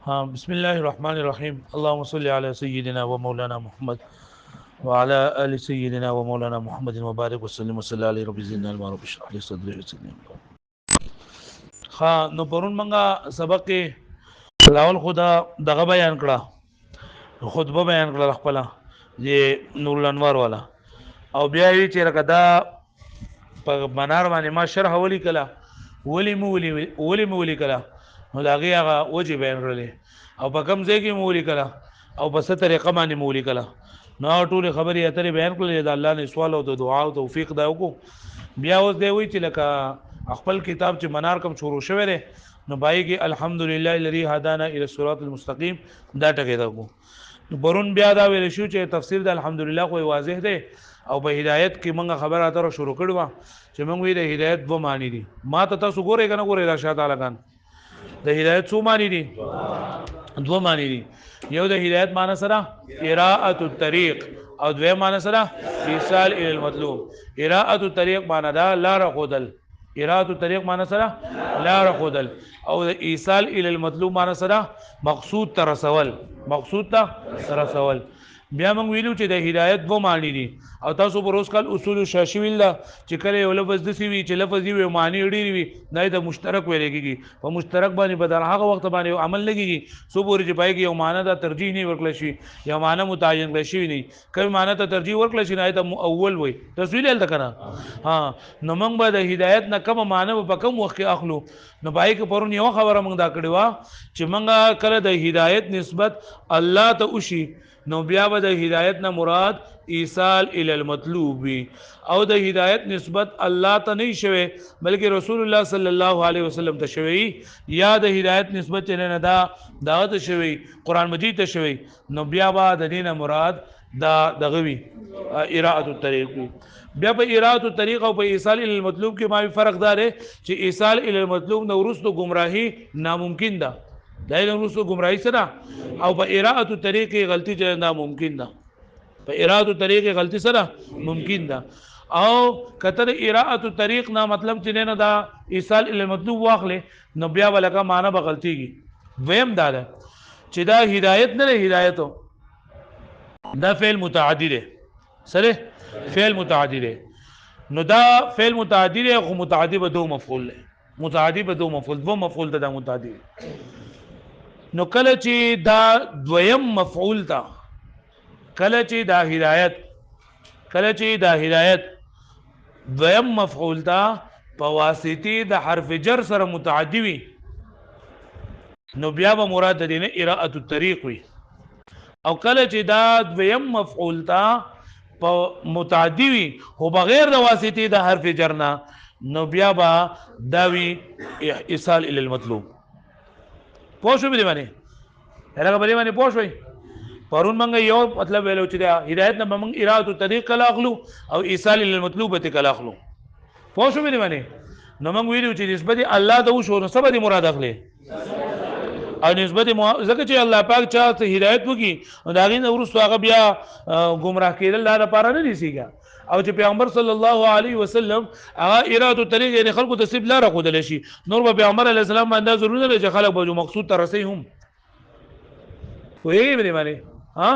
हाँ बिस्मिल्लाहिर्रहमानिर्रहीम अल्लाहुम्मा सल्लि अला सय्यिदिना व मौलाना मुहम्मद व अला आलि सय्यिदिना व मौलाना मुहम्मद व बारिक वसल्लिम वसल्लि अला रब्बि ज़िदना अल रब्बि इश्रह लि सदरी वयस्सिर लि अमरी। हाँ नو پرون منګه سبق کې لاول خدا دغه بیان کړه خطبه بیان کړه خپل چې نور الانوار والا او بیا یې چې رکدا په منار باندې ما شرح ولي کلا ولي مو ولي کلا نو داغه هغه وجه بیان کړل او په کوم ځای کې مو ولي کلا او په ست طریقه باندې مو ولي کلا نو ټول خبرې اترې بیان کړل چې الله نه سوال او دعا او توفیق دا وکړو بیا اوس دی وی چې لکه خپل کتاب چې منار کوم شروع شوی دی نو بای کې الحمدلله الذي هدانا الى الصراط المستقيم دا ټکی دا کو نو برون بیا دا ویل شو چې تفسیر د الحمدلله خو واضح دی او په هدایت کې موږ خبره اتره شروع کړو چې موږ وی د هدایت دوه معنی دي ما ته تاسو ګورئ کنه ګورئ راشد تعالی کان د هدایت څو معنی دي دوه معنی دي یو د هدایت معنی سره قراءه الطريق او دوه معنی سره ایصال الى المطلوب قراءه الطريق معنی دا لار خودل قراءه الطريق معنی سره لار خودل او د ایصال الى المطلوب معنی سره مقصود ته رسول مقصود ته رسول بیا موږ ویلو چې د هدایت وو معنی دي او تاسو پر اوس کال اصول شاشي ویل چې کله یو لفظ د سی وی چې لفظ دی معنی ډیر وي نه د مشترک ویل کېږي په مشترک باندې بدل هغه وخت باندې عمل لګيږي سو پورې چې پای کې یو معنی د ترجیح نه ورکړل شي یا معنی متعین کړل شي نه کوم معنی ته ترجیح ورکړل شي نه ته اول وي تسویل ال تکنا ها نو موږ به د هدایت نه کوم معنی په کوم وخت کې اخلو نو پای کې پرون یو خبره موږ دا کړې وا چې موږ کله د هدایت نسبت الله ته وشي نو بیا به د هدایت نه مراد ایصال ال المطلوب او د هدایت نسبت الله ته نه شوي بلکې رسول الله صلی الله علیه وسلم ته شوي یا د هدایت نسبت نه دا دعوت شوي قران مجید ته شوي نو بیا به د دینه مراد دا دغوي اراءه الطريق بیا په اراءه الطريق او په ایصال ال المطلوب کې ما فرق دار چې ایصال ال المطلوب نو ورستو گمراهي ناممکن ده دا له رسو گمراهی سره او په اراءه الطريق غلطی جنا ممکن ده په اراءه الطريق غلطی سره ممکن ده او کتر اراءه الطريق نه مطلب چې نه دا ایصال ال المطلوب واخله نو بیا ولکه معنی به غلطیږي ویم دا ده چې دا هدایت نه هدایتو دا فعل متعدی ده سره فعل متعدی ده نو دا فعل متعدی ده خو متعدی به دو مفعول له متعدی به دو مفعول دو مفعول ته دا متعدی نو کله چې دا دویم مفعول تا کله چې دا هدایت کله چې دا هدایت دویم مفعول تا په واسطه د حرف جر سره متعدی وي نو بیا به مراد د دینه اراءه الطريق وي او کله چې دا دویم مفعول تا په متعدی وي خو بغیر د واسطه د حرف جر نه نو بیا به داوی ایصال ال المطلوب پوښو به دی باندې هغه به باندې پوښوي پرون منګه یو مطلب ویلو چې دا هدایت نه موږ اراده الطريق کلا اخلو او ایصال للمطلوب ته کلا اخلو پوښو به دی باندې نو موږ ویلو چې نسبت الله ته وشو نو سبا دی مراد اخلي او نسبت زکه چې الله پاک چا ته هدایت وکي او دا غي ورسره هغه بیا گمراه کېدل لپاره نه نشيګا او چې پیغمبر صلی الله علیه وسلم هغه اراده الطريق یعنی خلکو ته سب لاره خودل شي نور به پیغمبر علیه السلام باندې ضروري نه چې خلک به مقصود ته رسي هم وایي به معنی ها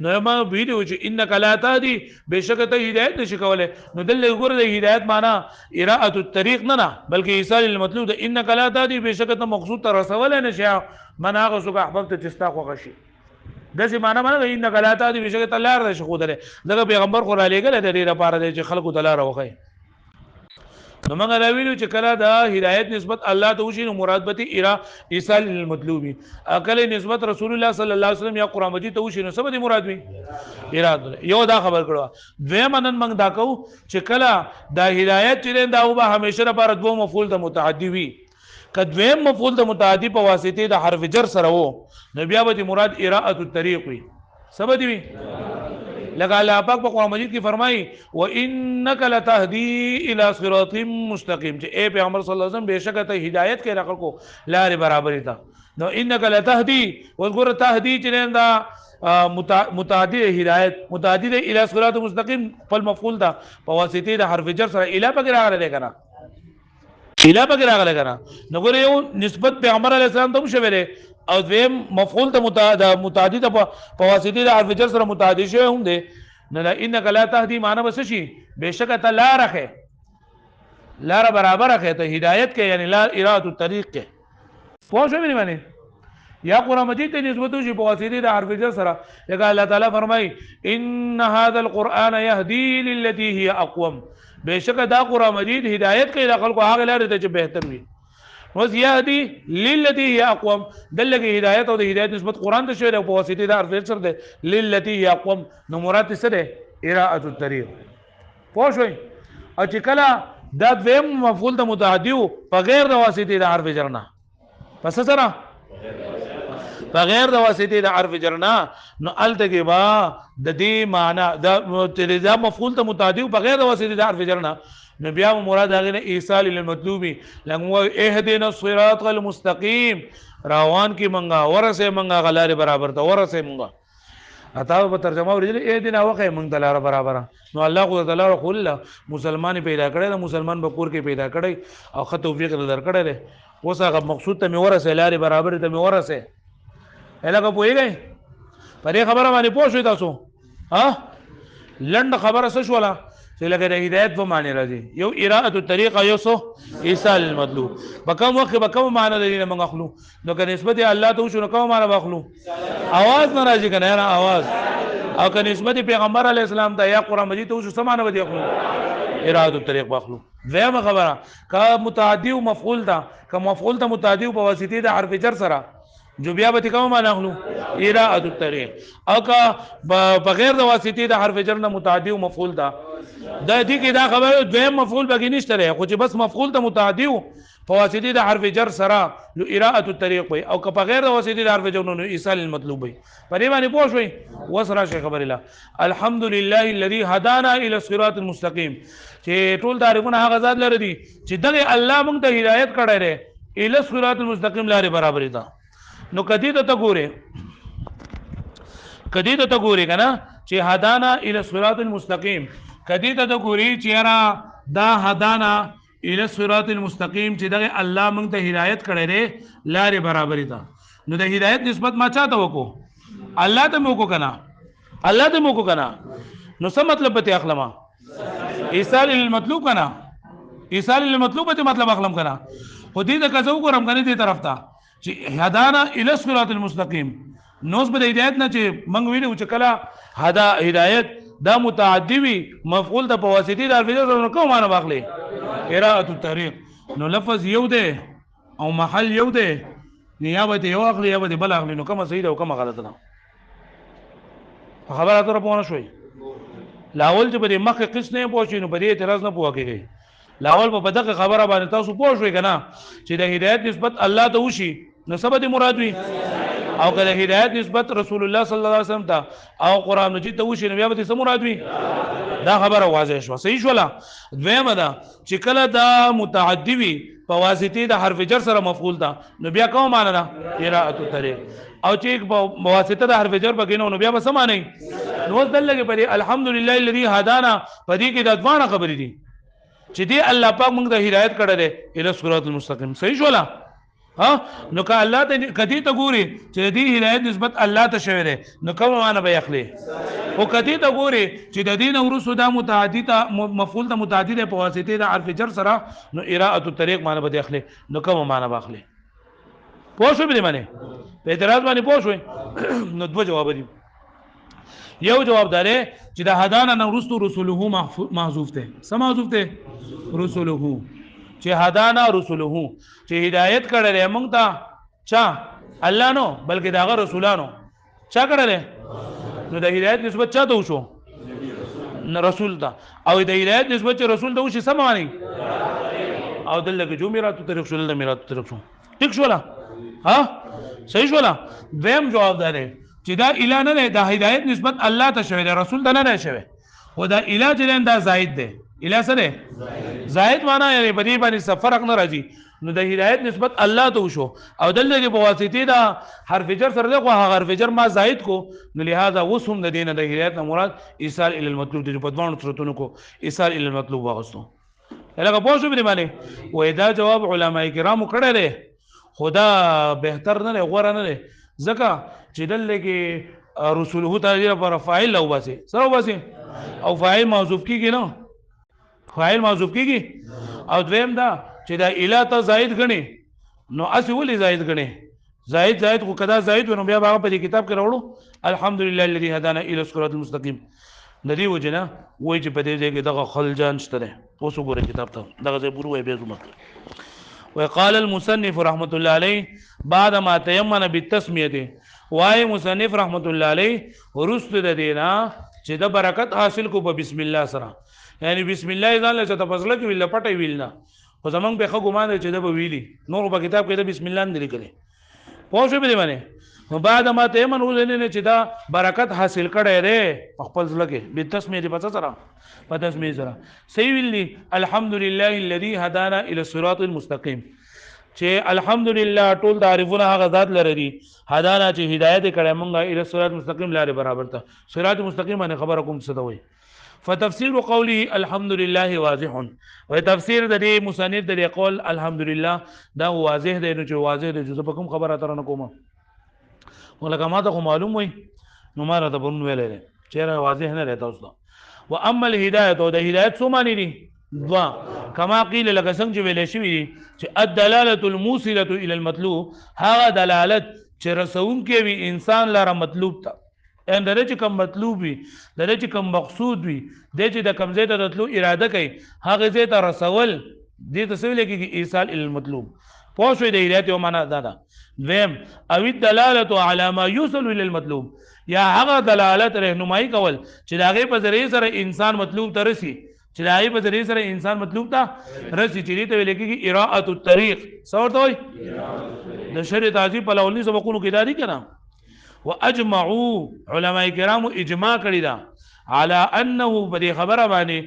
نو ما ویډیو چې انک لا تهدی بشک ته هدایت نشي کوله نو دل ګور د هدایت معنا اراده الطريق نه بلکې ایصال المطلوب د انک لا تهدی بشک ته مقصود ته رسول نه شي من هغه څوک احباب ته تستا خو غشي دغه معنا باندې انک لا تهدی بشک ته لار نشي خو دغه پیغمبر خو را لګل د دې لپاره چې خلکو ته لار وخی نو موږ دا ویلو چې کله دا هدایت نسبت الله ته وشي نو مراد به ایصال المطلوب اکل نسبت رسول الله صلی الله علیه وسلم یا قران مجید ته وشي نو سبا دی مراد وي اراده یو دا خبر کړو دویمنن موږ دا کو چې کله دا هدایت چې دا به همیشه لپاره دوه مفعول د متعدی وي کدویم مفعول د متعدی په واسطه د حرف جر سره وو نو بیا به مراد اراءه الطريق وي سبا دی وي لکه الله پاک په قرآن مجید کې فرمایي وانک لتهدی الی صراط مستقیم چې اے پیغمبر صلی الله علیه وسلم بهشکه ته هدایت کې راکړ کو لارې برابرې تا نو انک لتهدی وګوره تهدی چې دا متعدی هدایت متعدی الی صراط مستقیم په مفعول دا په واسطه د حرف جر سره الی پکې راغلی کنه الی پکې راغلی کنه نو ګوره یو نسبت پیغمبر علیه السلام ته شویلې او دویم مفعول ته متعدی ته په واسطه د حرف جر سره متعدی شوی هم دی نه انک لا تهدی معنی بس شي بشک ته لار خه لار برابر خه ته هدایت کې یعنی لا اراده الطريق کې پوه شو مې معنی یا قرآن مجید ته نسبت شي په واسطه د حرف جر سره لکه الله تعالی فرمای ان هذا القران يهدي للتي هي اقوم بشک دا قرآن مجید هدایت کوي د خلکو هغه لار ته چې بهتر وي وز يهدي للتي هي اقوم دلته هدایت او د هدایت نسبت قرآن ته شوی په واسطه د حرف جر سره ده للتي هي اقوم نو مراد څه ده اراده الطريق پوه شئ او چې کله دا دویم مفعول ته متعدی په غیر د واسطه د حرف جر نه پس سره بغیر د واسطه د حرف جر نه نو التګي با د دې معنی دا مفعول ته متعدی بغیر د واسطه د حرف جر نه نو بیا مراد هغه ایصال للمطلوب لغو اهدنا الصراط المستقيم روان کی منګه ورسه منګه غلار برابر ته ورسه منګه اته په ترجمه ورجل اهدنا وقه منګه دلار برابر نو الله خو تعالی خل مسلمان پیدا کړي د مسلمان بکور کې پیدا کړي او خط توفیق در کړي اوس هغه مقصود ته می ورسه لار برابر ته می ورسه الګه پويږي پرې خبره باندې پوه شو تاسو ها لند خبره څه شولا چې لکه د هدایت په معنی راځي یو اراده الطريقه یو سو ایصال المطلوب بکم وخت بکم معنی د دې موږ اخلو نو که نسبت الله ته شو نو کوم معنی واخلو आवाज ناراضي کنه نه आवाज او که نسبت پیغمبر علی السلام ته یا قران مجید ته شو سمانه ودی اخلو اراده الطريق واخلو زما خبره کا متعدی او مفعول ده کا مفعول ته متعدی په واسطه د حرف جر سره جو بیا به کوم معنا اخلو اراده الطريق او کا بغیر د واسطه د حرف جر نه متعدی او مفعول ده دا دې کې دا خبره دویم مفعول بګی نشته لري خو چې بس مفعول ته متعدی په واسطه د حرف جر سره نو اراده الطريق وي او که بغیر د واسطه د حرف جر نو ایصال المطلوب وي پرې باندې پوه شوي وسره شي خبر الله الحمدلله الذي هدانا الى الصراط المستقيم چې ټول تعریفونه هغه ذات لري دي چې دغه الله موږ ته هدایت کړی دی الى الصراط المستقيم لارې برابر ده نو کدی ته ګوري کنه چې هدانا الى الصراط المستقيم کدی ته ګوري چې را دا هدانا الى الصراط المستقيم چې دغه الله موږ ته هدایت کړی دی لارې برابر ده نو د هدایت نسبت ما چاته وکړو الله ته مو کو کنه نو څه مطلب به اخلمه ایصال المطلوب کنه ایصال المطلوب ته مطلب اخلم کنه خو دې د کزو ګورم کنه دې طرف ته چې هدانا الى الصراط المستقيم نوز به هدایت نه چې منګ ویلو چې کله هدایت دا متعدی وي مفعول د په واسطه د حرف جر نو کوم معنی واخلي اراده الطريق نو لفظ یو ده او محل یو ده نیابت یو اخلي یا به بل اخلي نو کومه صحیح ده او کومه غلطه ده خبره تر په ونه شوي لاول چې په مخه قص نه پوښینو په دې اعتراض نه پوهیږي لاول په دغه خبره باندې تاسو پوه شئ کنه چې د هدایت نسبت الله ته وشي نو سبب مراد وي او که د هدایت نسبت رسول الله صلی الله علیه وسلم ته او قران مجید ته وشي نو بیا به څه مراد وي دا خبره واضح شو صحیح شولا دویمه ده چې کله دا متعدی وي په واسطه د حرف جر سره مفعول ده نو بیا کوم معنی ده اراده الطريق او چې په واسطه د حرف جر بګینو نو بیا به څه معنی نو دلته په الحمدلله الذي هدانا په دې کې د ځوانه خبرې دي چې دی الله پاک موږ ته هدایت کړی دی الى الصراط المستقيم صحیح شولا ها نو که الله ته کدی ته ګوري چې دی هدایت نسبت الله ته شوی دی نو کوم معنی به اخلي او کدی ته ګوري چې د دین ورسو دا متعدی ته مفعول ته متعدی په واسطه د حرف جر سره نو اراده الطريق معنی به اخلي نو کوم معنی به اخلي پوه شو به معنی په اعتراض باندې پوه شو نو دوه جواب دي یو جواب داره چې د هدانا نو رسول رسوله محذوف ته سم محذوف ته رسوله چې هدانا رسوله چې هدایت کړل موږ ته چا الله نو بلکې داغه رسولانو چا کړل نو د هدایت نسبت چا ته وشو رسول ته او د هدایت نسبت رسول ته وشي سمانی او دلته جو میرات طریق شول د میرات طریق شو ټیک شولا ها صحیح شولا دیم جواب داره چې دا اله نه ده د هدایت نسبت الله ته شوی رسول ته نه شوی او دا اله چې دا زائد ده اله سره زائد معنا یعنی په دې باندې فرق نه راځي نو د هدایت نسبت الله ته وشو او دلته په واسطه دا حرف جر سره دغه حرف جر ما زائد کو نو لہذا وسم د دینه د هدایت نه مراد ایصال ال المطلوب د په دوانو صورتونو کو ایصال ال المطلوب واغستو هغه پوه شو به باندې وای دا جواب علما کرامو کړه خدا بهتر نه غوړه نه ځکه چې دلته کې رسوله تعالی پر فاعل او باسي سره باسي او فاعل موصوف کیږي نو فاعل موصوف کیږي او دویم دا چې دا اله ته زائد غني نو اسی ولې زائد غني زائد خو کدا زائد ونو بیا هغه په دې کتاب کې راوړو الحمدلله الذي هدانا الى الصراط المستقيم د دې وجنه وای چې په دې ځای کې دغه خلجان شته اوس وګوره کتاب ته دغه ځای پوره وای به زما وقال المصنف رحمه الله عليه بعد ما تيمن بالتسميه وای مصنف رحمه الله عليه ورست د دینا چې د برکت حاصل کو په بسم الله سره یعنی بسم الله ځان له تفضل کې ویل پټي ویل نه خو زمونږ په خو ګمان چې د ویلي نور په کتاب کې د بسم الله نه لیکلي پوه شو به دی باندې بعد ما تیمن ولنه چې دا برکت حاصل کړي ره خپل ځلګه به تسمیه دی پتا سره په تسمیه سره صحیح ویلي الحمدلله الذي هدانا الى الصراط المستقيم چې الحمدلله ټول تعریفونه هغه ذات لري هدانا چې هدایت کړي مونږه الى الصراط المستقيم لاره برابر ته صراط مستقيم باندې خبره کوم څه دوی فتفسير قوله الحمد لله واضح وتفسير د دې مصنف د قول الحمد لله دا واضح دی نو چې واضح دی چې په کوم خبره تر نه کوم ولکه ما ته معلوم وي نو ما را ته بون ویلې چې واضح نه رہتا اوس واما الهدايه او د هدایت څه معنی دي دوا کما قیل لکه څنګه چې ویل شوی چې الدلاله الموصله الى المطلوب هغه دلالت چې رسون کې وي انسان لاره مطلوب ته ان دغه چې کوم مطلوب وي دغه چې کوم مقصود وي د چې د کوم ځای ته راتلو اراده کوي هغه ځای ته رسول دې ته څه لیکي ایصال المطلوب پوه شو د هدایت یو معنا دا دویم او الدلاله على ما يوصل الى المطلوب یا هغه دلالت رهنمایي کول چې داغه په ذریعہ سره انسان مطلوب ته رسي چې داغه په ذریعہ سره انسان مطلوب ته رسي چې دې ته ویل کېږي اراءه الطريق څه ورته د شریعت تعظیم په لولني سبقونو کې دادی کنه واجمعوا علماء کرام اجماع کړی دا على انه بدی خبره باندې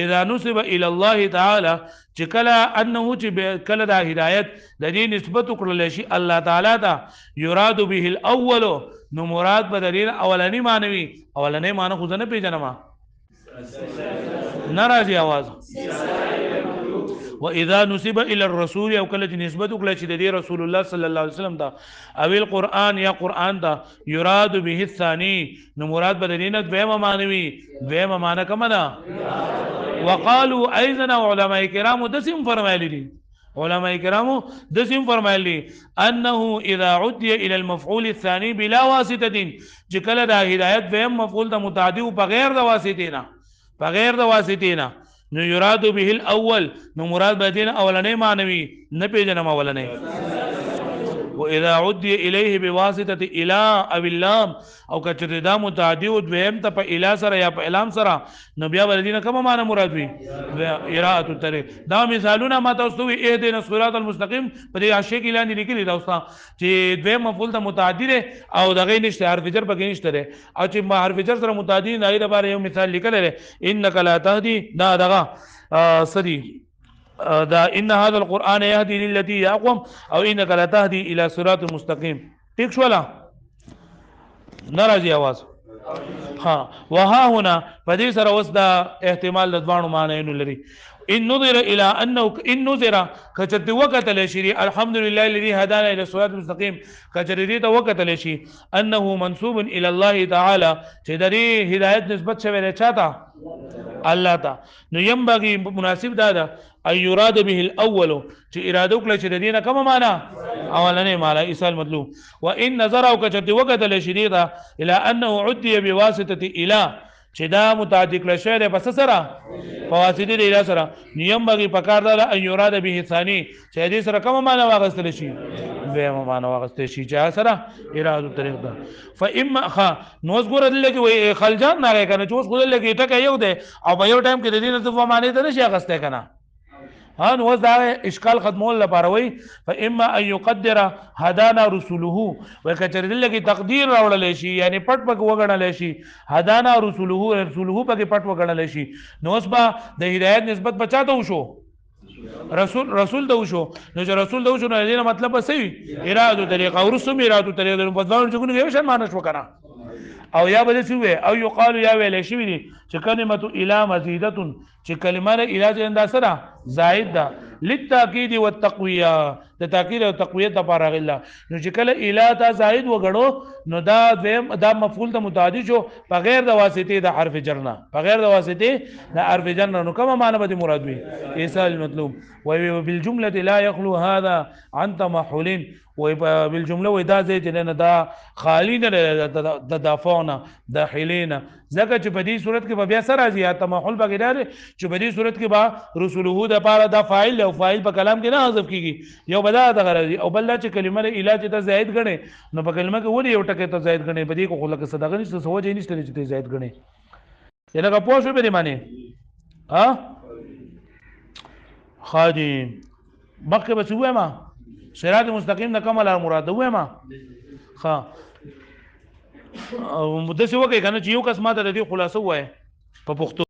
اذا نسب الى الله تعالی چې کله انه چې کله دا هدایت د دې نسبت کړل شي الله تعالی ته یراد به الاول نو مراد بدلین اولنی معنی اولنی معنی خو نه پیژنم ناراضي आवाज واذا نسب الى الرسول او کله چې نسبت وکړه چې د رسول الله صلی الله علیه وسلم ته او القرآن یا قرآن ته یراد به الثاني نو مراد بدلینه دویمه معنی کومه ده وقالوا ايضا علماء کرام دسم فرمایلی دي علماء کرامو دسم فرمایلی انه اذا عدي الى المفعول الثاني بلا واسطه چې کله دا هدایت دویم مفعول ته متعدی او بغیر د واسطې نه نو یراد به الاول نو مراد بدین اولنې معنی نه پیژنم اولنې واذا عدي اليه بواسطه الى او اللام او کچره دا متعدی او دویم ته په الى سره یا په الام سره نو بیا ولدینه کومه معنی مراد وي اراءه الطريق دا مثالونه ما تاسو وی اهدنا الصراط المستقيم په دې عاشق اعلان لیکلی دا اوسه چې دویم مفعول ته متعدی او دغه نشته حرف جر پکې نشته او چې حرف جر سره متعدی نه لپاره یو مثال لیکل انک لا تهدي دا دغه سدي دا ان هذا القران يهدي للتي اقوم او انك لا تهدي الى صراط مستقيم ٹھیک شو لا ناراضي आवाज ها وها هنا پدې سره وس دا احتمال د دوانو معنی نه لري ان نظر الى انه ان نظر کچت وقت لشری الحمد لله الذي هدانا الى الصراط المستقيم کچریدي ته وقت لشي انه منسوب الى الله تعالى چې د دې هدایت نسبت شوی دی چاته الله ته نو ينبغي مناسب دا اي يراد به الاول چې اراده وکړه چې د دینه کومه معنا اولنې معنا ایصال مطلوب وان نظر او کچت وقت لشديده الى انه عدي بواسطه الى چې دا متعدی کړه شوی دی پس سره فواسطه دی الى سره نیم بغي پکار دا ان يراد به ثاني چې دې سره کومه معنا واغستل شي به معنا واغستل شي چې سره اراده طریق ده فاما خ نوز ګور دلته وي خلجان نه کنه چې اوس خو دلته ټکه یو دی او په یو ټایم کې د دې نه څه معنی ته نشي اغسته کنه ها نو دا اشکال ختمول لپاره وي فاما ان يقدر هدانا رسوله وکچر دلته تقدیر راوړل شي یعنی پټ پک وګڼل شي هدانا رسوله پک پټ وګڼل شي نو اوس با د هدایت نسبت بچاته وشو رسول ته وشو نو چې رسول ته وشو نو دې مطلب څه وي اراده طریقه او رسوم اراده طریقه په ځوان چې کوم یو شان معنی شو کنه او یا بده شوی او یقال یا ویل شوی دي چې کلمه اله مزیده چې کلمه اله انداسره زائد ده للتاکید والتقویه د د تاکید او تقویت لپاره غلا نو چې کله اله تا زائد وګړو نو دا مفعول ته متعدی شو بغیر د واسطه د حرف جر نه بغیر د واسطه د حرف جر نه نو کومه معنی به مراد وي ایصال المطلوب وبالجمله لا يخلو هذا عن تمحل وبالجمله ودا زي چې نه دا خالی نه د دافونه د حلینا ځکه چې په دې صورت کې به بیا سره راځي یا تمحل بغیر چې په دې صورت کې به رسوله د پاره دا فاعل او فاعل په کلام کې نه حذف کیږي یو بدا د غرض او بل چې کلمه علاج ته زائد غني نو په کلمه کې ولې یو ټکی ته زائد غني په دې کو خلک صدقه نشته سوجې نشته چې ته زائد غني یلګه پوه شو به معنی ها خادم مکه به وې ما صراط مستقیم نه کومه لار مراد وې ما ها مدته وکي کنه چې یو کس ماته د دې خلاصو وای په پښتو